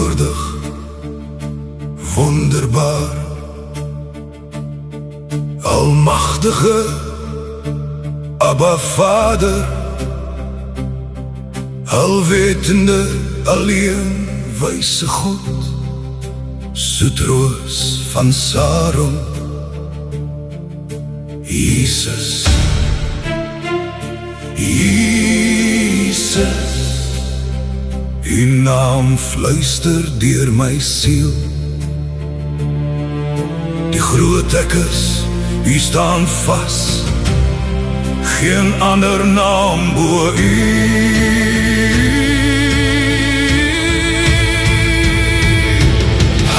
teenwoordig, wonderbaar, almachtige Abba Vader, alwetende, alleen wyse God, soetroos van Saron, Jesus, Jesus, U naam fluister deur my siel. Die groot ek is, U staan vas, geen ander naam bo U.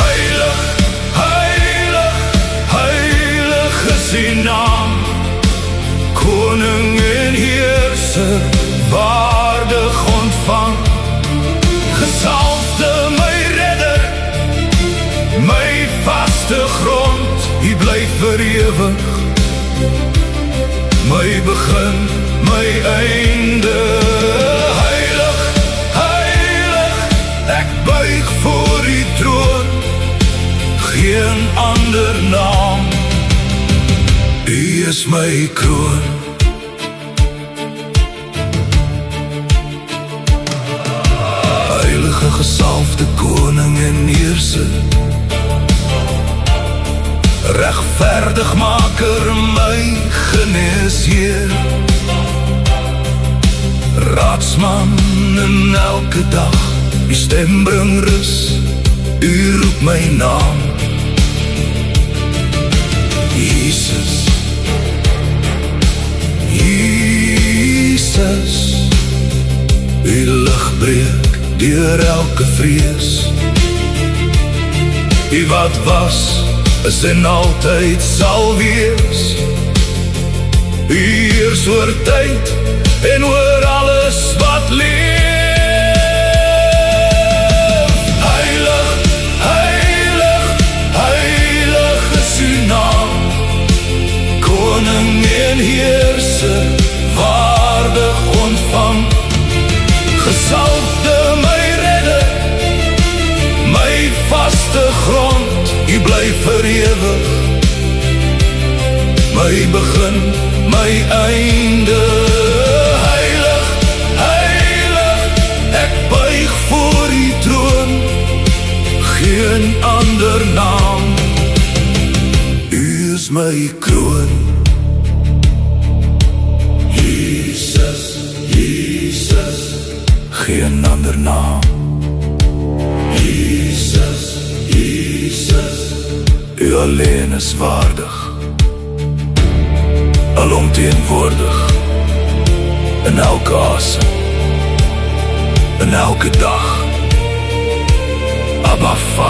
Heilig, heilig, heilig is U naam, koning en heerser, waardig ontvang. Gesalfde my redder, my vaste grond, U bly vir ewig, my begin, my einde. Heilig, heilig, ek buig voor U troon, geen ander naam, U is my kroon. Heilige gesalfde koning en heerser, regverdigmaker, my geneesheer, raadsman in elke dag, U stem bring rus, U roep my naam. Jesus, Jesus, U lig breek deur elke vrees, U wat was, is en altyd sal wees, U heers oor tyd en oor alles wat leef. Heilig, heilig, heilig is U naam, koning en heerser, waardig ontvang. Gesalfde my redder, my vaste grond, U bly vir ewig, my begin, my einde. Heilig, heilig, ek buig voor U troon, geen ander naam, U is my kroon. Jesus, Jesus, geen ander naam, Jesus, Jesus, U alleen is waardig, alomteenwoordig, in elke asem, in elke dag, Abba Vader.